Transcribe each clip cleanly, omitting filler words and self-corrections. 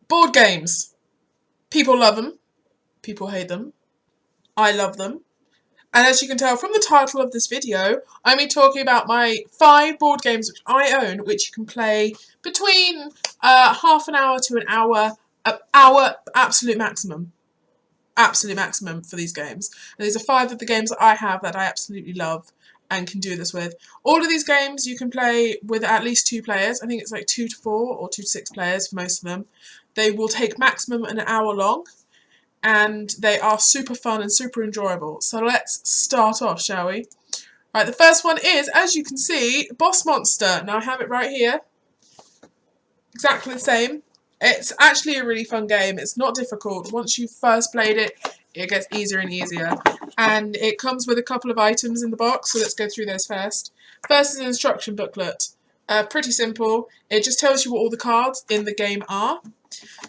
Board games. People love them. People hate them. I love them. And as you can tell from the title of this video, I'm talking about my 5 board games which I own, which you can play between half an hour to an hour, absolute maximum. Absolute maximum for these games. And these are 5 of the games that I have that I absolutely love and can do this with. All of these games you can play with at least 2 players. I think it's like 2 to 4 or 2 to 6 players for most of them. They will take maximum an hour long. And they are super fun and super enjoyable. So let's start off, shall we? Right, the first one is, as you can see, Boss Monster. Now I have it right here. Exactly the same. It's actually a really fun game. It's not difficult. Once you've first played it, it gets easier and easier. And it comes with a couple of items in the box, so let's go through those first. First is an instruction booklet. Pretty simple. It just tells you what all the cards in the game are.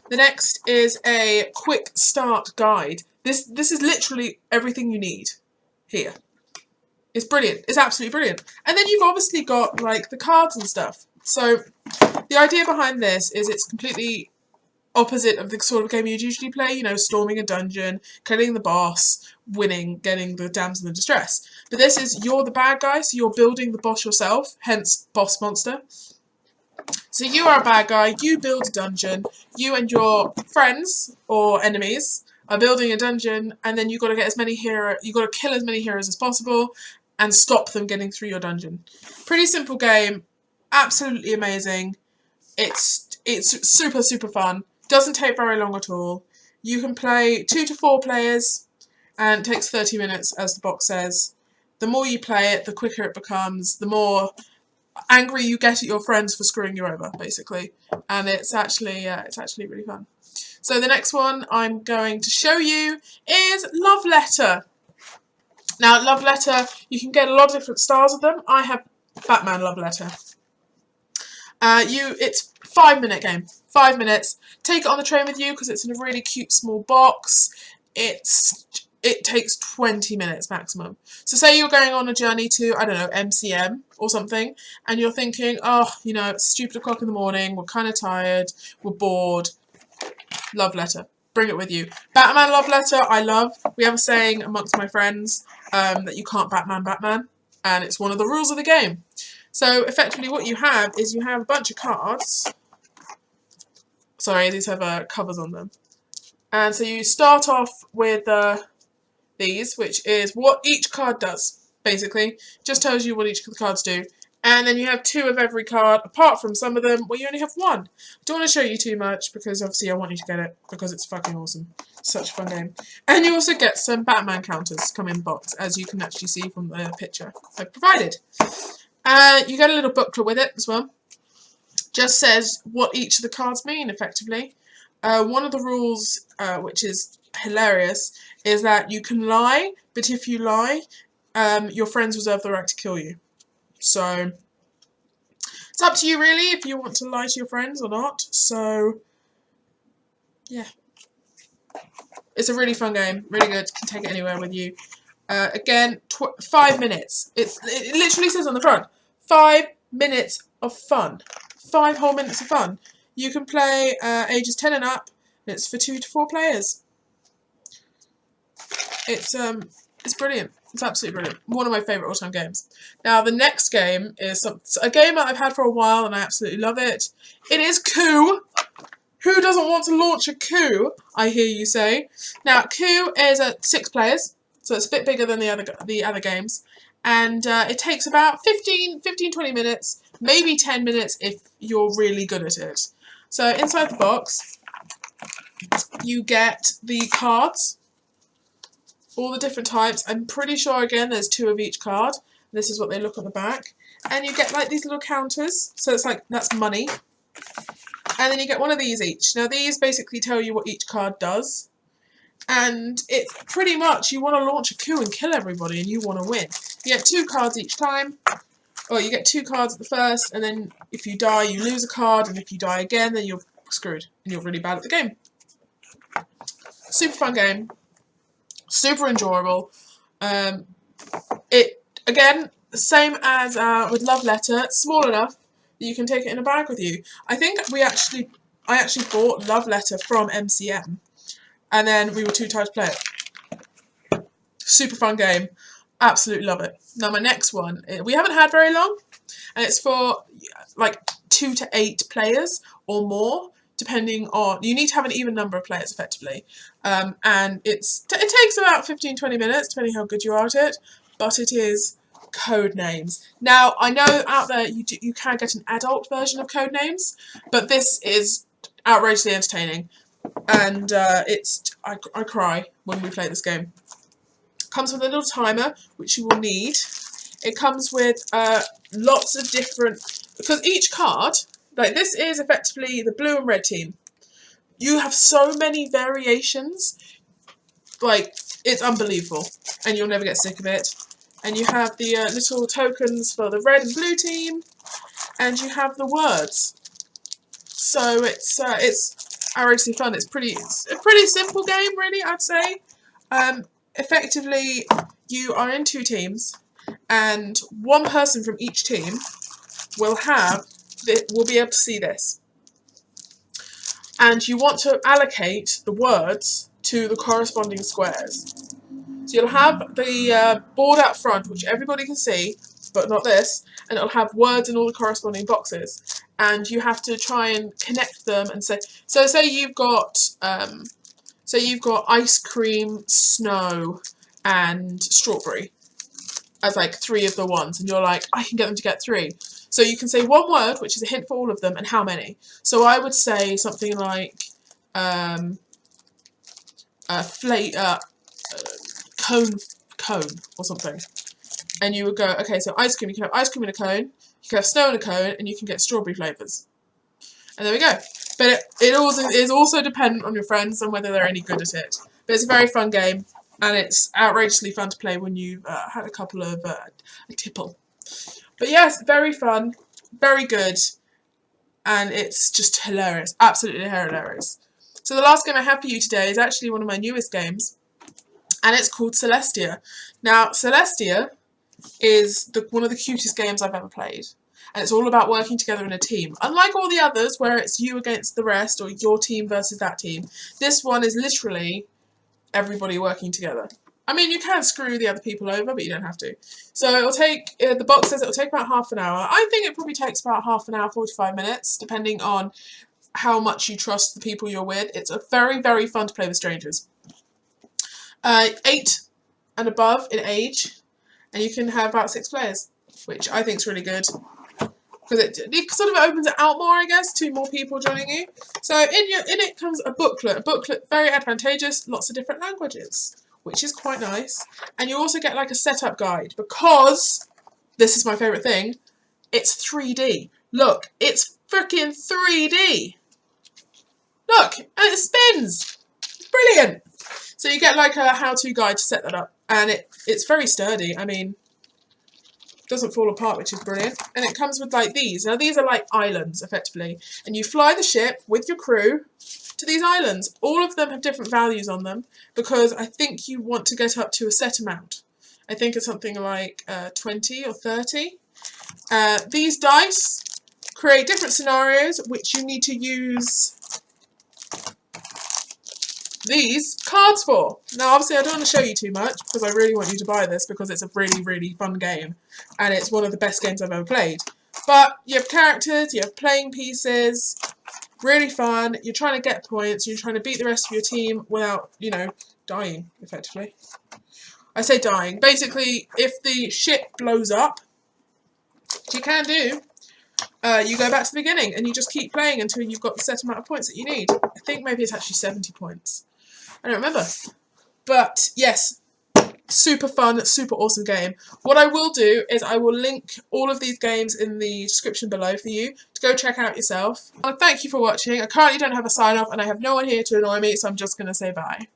The next is a quick start guide. This is literally everything you need here. It's brilliant. It's absolutely brilliant. And then you've obviously got like the cards and stuff. So the idea behind this is it's completely opposite of the sort of game you'd usually play, you know, storming a dungeon, killing the boss, winning, getting the damsel in distress. But this is, you're the bad guy, so you're building the boss yourself, hence Boss Monster. So you are a bad guy, you build a dungeon, you and your friends or enemies are building a dungeon, and then you've got to get as many you've got to kill as many heroes as possible and stop them getting through your dungeon. Pretty simple game, absolutely amazing. It's super, super fun. Doesn't take very long at all. You can play 2 to 4 players and it takes 30 minutes, as the box says. The more you play it, the quicker it becomes, the more angry you get at your friends for screwing you over, basically. And it's actually really fun. So the next one I'm going to show you is LoveLetter. Now, LoveLetter, you can get a lot of different styles of them. I have Batman LoveLetter. It's a 5-minute game. 5 minutes. Take it on the train with you because it's in a really cute small box. It takes 20 minutes maximum. So say you're going on a journey to, I don't know, MCM or something, and you're thinking, oh, you know, it's stupid o'clock in the morning, we're kind of tired, we're bored. LoveLetter. Bring it with you. Batman LoveLetter, I love. We have a saying amongst my friends that you can't Batman, and it's one of the rules of the game. So effectively what you have is you have a bunch of cards. Sorry, these have covers on them. And so you start off with these, which is what each card does, basically. Just tells you what each of the cards do. And then you have 2 of every card, apart from some of them where you only have 1. I don't want to show you too much, because obviously I want you to get it, because it's fucking awesome. Such a fun game. And you also get some Batman counters come in the box, as you can actually see from the picture I've provided. You get a little booklet with it as well. Just says what each of the cards mean, effectively. One of the rules, which is hilarious, is that you can lie, but if you lie, your friends reserve the right to kill you. So it's up to you really if you want to lie to your friends or not. So yeah, it's a really fun game, really good. You can take it anywhere with you. Again, 5 minutes. It literally says on the front, 5 minutes of fun. 5 whole minutes of fun. You can play ages 10 and up. It's for 2 to 4 players. It's brilliant. It's absolutely brilliant. One of my favourite all-time games. Now, the next game is a game that I've had for a while and I absolutely love it. It is Coup. Who doesn't want to launch a Coup, I hear you say. Now, Coup is at 6 players, so it's a bit bigger than the other games. And it takes about 15-20 minutes, maybe 10 minutes if you're really good at it. So inside the box, you get the cards, all the different types. I'm pretty sure, again, there's 2 of each card. This is what they look on the back. And you get like these little counters, so it's like, that's money. And then you get 1 of these each. Now these basically tell you what each card does. And it's pretty much, you want to launch a coup and kill everybody and you want to win. You get 2 cards each time. Or you get 2 cards at the first, and then if you die, you lose a card, and if you die again, then you're screwed, and you're really bad at the game. Super fun game. Super enjoyable. It, again, the same as with LoveLetter, small enough that you can take it in a bag with you. I think we actually I actually bought LoveLetter from MCM, and then we were 2 times to play it. Super fun game. Absolutely love it. Now my next one, we haven't had very long, and it's for like 2 to 8 players or more, depending on, you need to have an even number of players effectively, and it takes about 15-20 minutes depending how good you are at it, but it is Codenames. Now I know out there you can get an adult version of Codenames, but this is outrageously entertaining, and I cry when we play this game. Comes with a little timer which you will need. It comes with lots of different, because each card, like this is effectively the blue and red team. You have so many variations, like it's unbelievable, and you'll never get sick of it. And you have the little tokens for the red and blue team, and you have the words. So it's outrageously fun. It's a pretty simple game, really, I'd say. Effectively, you are in 2 teams, and one person from each team will be able to see this. And you want to allocate the words to the corresponding squares. So you'll have the board out front, which everybody can see, but not this, and it'll have words in all the corresponding boxes. And you have to try and connect them and say, so say you've got ice cream, snow, and strawberry as like 3 of the ones, and you're like, I can get them to get 3. So you can say one word, which is a hint for all of them, and how many. So I would say something like cone or something. And you would go, okay, so ice cream, you can have ice cream in a cone, you can have snow in a cone, and you can get strawberry flavours. And there we go. But it also is also dependent on your friends and whether they're any good at it. But it's a very fun game, and it's outrageously fun to play when you've had a couple of a tipple. But yes, very fun, very good, and it's just hilarious, absolutely hilarious. So the last game I have for you today is actually one of my newest games, and it's called Celestia. Now, Celestia is one of the cutest games I've ever played. And it's all about working together in a team. Unlike all the others, where it's you against the rest, or your team versus that team, this one is literally everybody working together. I mean, you can screw the other people over, but you don't have to. So it'll take, the box says it'll take about half an hour. I think it probably takes about half an hour, 45 minutes, depending on how much you trust the people you're with. It's a very, very fun to play with strangers. 8 and above in age, and you can have about 6 players, which I think is really good. Because it sort of opens it out more, I guess, to more people joining you. So in it comes a booklet. A booklet, very advantageous, lots of different languages, which is quite nice. And you also get like a setup guide, because, this is my favourite thing, it's 3D. Look, it's freaking 3D. Look, and it spins. Brilliant. So you get like a how-to guide to set that up. And it's very sturdy. I mean, doesn't fall apart, which is brilliant. And it comes with like these. Now these are like islands, effectively. And you fly the ship with your crew to these islands. All of them have different values on them, because I think you want to get up to a set amount. I think it's something like 20 or 30. These dice create different scenarios, which you need to use these cards for. Now obviously I don't want to show you too much, because I really want you to buy this, because it's a really, really fun game, and it's one of the best games I've ever played. But you have characters, you have playing pieces, really fun. You're trying to get points, you're trying to beat the rest of your team without, you know, dying, effectively. I say dying. Basically, if the ship blows up, which you can do, you go back to the beginning, and you just keep playing until you've got the set amount of points that you need. I think maybe it's actually 70 points. I don't remember. But yes, super fun, super awesome game. What I will do is I will link all of these games in the description below for you to go check out yourself. Thank you for watching. I currently don't have a sign off, and I have no one here to annoy me, so I'm just going to say bye.